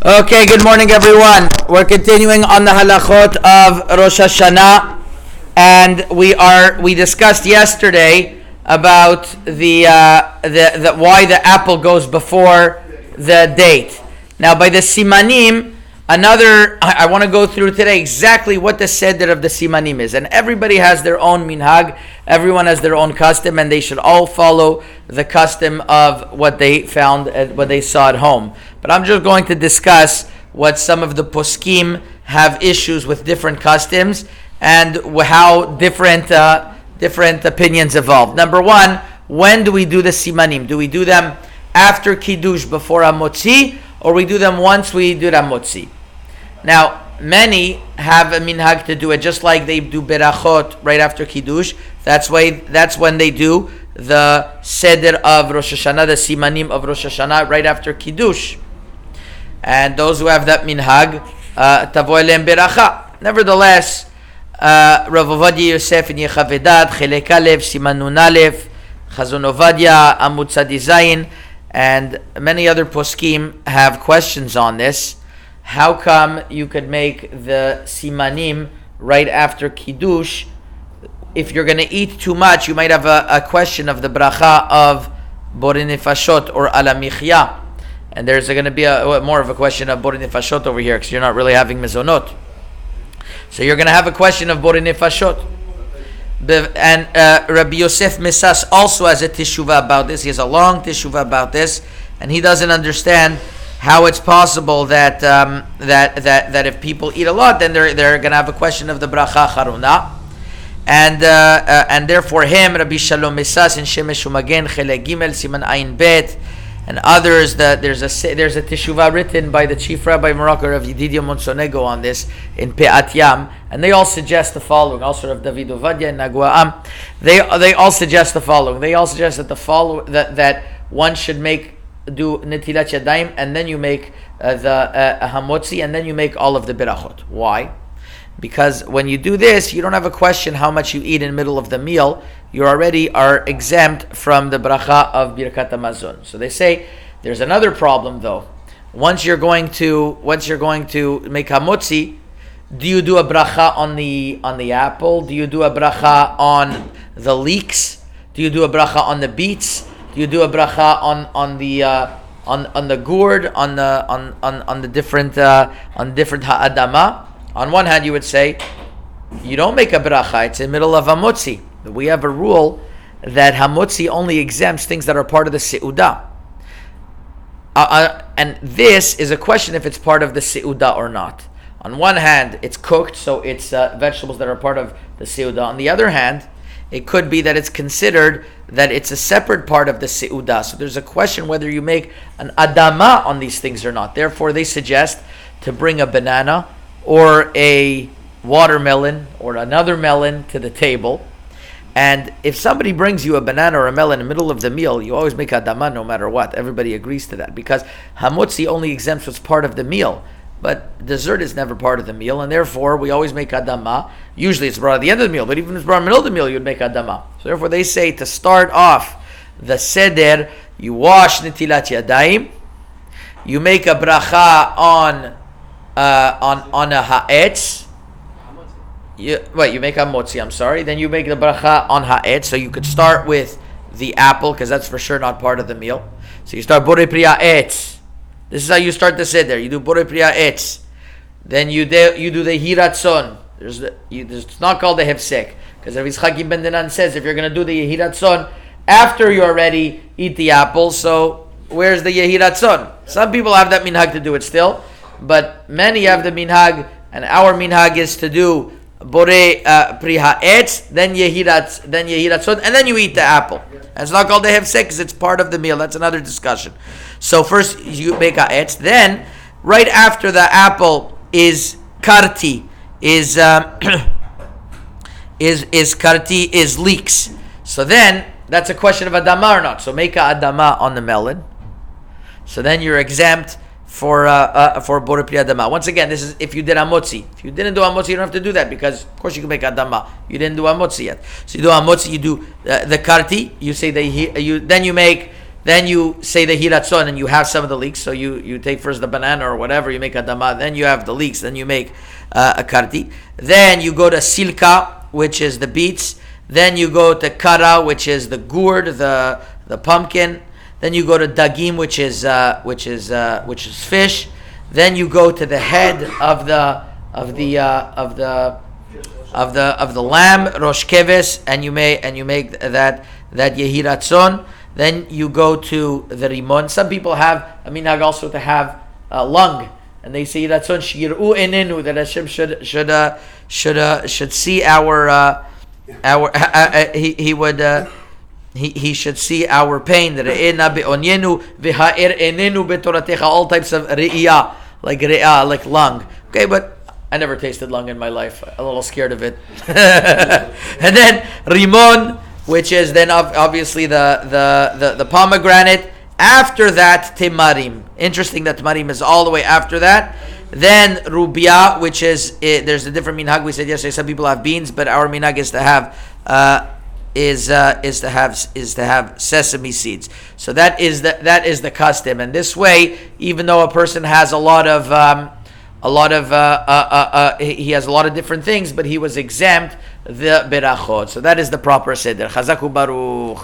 Okay, good morning everyone. We're continuing on the halachot of Rosh Hashanah, and we discussed yesterday about the why the apple goes before the date. Now by the simanim, I want to go through today exactly what the seder of the simanim is, and everybody has their own minhag, everyone has their own custom, and they should all follow the custom of what they found, what they saw at home. But I'm just going to discuss what some of the poskim have issues with different customs and how different opinions evolve. Number one, when do we do the simanim? Do we do them after kiddush before hamotzi, or we do them once we do hamotzi? Now, many have a minhag to do it just like they do berachot right after kiddush. That's when they do the seder of Rosh Hashanah, the simanim of Rosh Hashanah right after kiddush. And those who have that minhag, tavo elem beracha. Nevertheless, Rav Ovadia Yosef in Yechavedat, Chelek Alev, Siman Nun Alev, Chazon Ovadia, Amud Tzadi Zayin, and many other poskim have questions on this. How come you could make the simanim right after kiddush? If you're going to eat too much, you might have a question of the bracha of Borei Nefashot or Ala Michya. And there's going to be more of a question of Borei Nefashot over here because you're not really having mezonot. So you're going to have a question of Borei Nefashot. And Rabbi Yosef Mesas also has a teshuvah about this. He has a long teshuvah about this, and he doesn't understand how it's possible that if people eat a lot, then they're going to have a question of the bracha charuna. And therefore him, Rabbi Shalom Mesas in Shemesh Umagen Chelek Gimel Siman Ayin Bet, and others, there's a teshuvah written by the chief rabbi Morrocan of Yedidia Monsonego on this in Pe'at Yam, and they all suggest the following. Also of David Ovadia and Nagua'am, they all suggest the following. They all suggest that one should do netilat yadayim, and then you make the hamotzi, and then you make all of the berachot. Why? Because when you do this, you don't have a question how much you eat in the middle of the meal. You already are exempt from the bracha of birkat hamazon. So they say there's another problem though. Once you're going to make hamotzi, do you do a bracha on the apple? Do you do a bracha on the leeks? Do you do a bracha on the beets? Do you do a bracha on the gourd, on the different ha'adama? On one hand, you would say you don't make a bracha; it's in the middle of hamotzi. But we have a rule that hamotzi only exempts things that are part of the seudah. And this is a question if it's part of the seudah or not. On one hand, it's cooked, so it's vegetables that are part of the seudah. On the other hand, it could be that it's considered that it's a separate part of the seudah. So there's a question whether you make an adama on these things or not. Therefore, they suggest to bring a banana or a watermelon or another melon to the table. And if somebody brings you a banana or a melon in the middle of the meal, you always make adama no matter what. Everybody agrees to that because hamotzi only exempts what's part of the meal. But dessert is never part of the meal, and therefore we always make adama. Usually it's brought at the end of the meal, but even if it's brought in the middle of the meal, you'd make adama. So therefore they say to start off the seder, you wash netilat yadayim, you make a bracha on a ha'etz. You make a motzi, I'm sorry. Then you make the bracha on ha'etz. So you could start with the apple, because that's for sure not part of the meal. So you start borei pri ha'etz. This is how you start the seder. You do borei pri ha'etz. Then you do the hiratzon. It's not called the hefsek, because Rabbi Yitzchak ben Dinan says if you're going to do the yehiratzon after you already eat the apple, so where's the yehiratzon? Some people have that minhag to do it still, but many have the minhag, and our minhag is to do borei pri ha'etz, then yehiratzon, and then you eat the apple. And it's not called the hefsek because it's part of the meal. That's another discussion. So first you make ha'etz, then right after the apple is karti, is leeks. So then that's a question of adama or not. So make a adama on the melon. So then you're exempt for borei pri adama. Once again, this is if you did hamotzi. If you didn't do hamotzi, you don't have to do that because of course you can make adama. You didn't do hamotzi yet. So you do hamotzi, you do the karti. You say then you make Then you say the hiratzon, and you have some of the leeks. So you take first the banana or whatever, you make a dama. Then you have the leeks. Then you make a karti. Then you go to silka, which is the beets. Then you go to kara, which is the gourd, the pumpkin. Then you go to dagim, which is fish. Then you go to the head of the lamb, rosh keves, and you make that yehiratzon. Then you go to the rimon. Some people have a minhag also to have lung, and they say yehiratzon shiru enenu, that Hashem should see our he should see our pain. All types of re'iyah, like lung. Okay, but I never tasted lung in my life. I'm a little scared of it. And then rimon, which is then obviously the pomegranate. After that, temarim. Interesting that temarim is all the way after that. Then rubia, which is there's a different minhag. We said yesterday some people have beans, but our minhag is to have sesame seeds. So that is the custom. And this way, even though a person has he has a lot of different things, but he was exempt the berachot. So that is the proper seder. Chazaku baruch.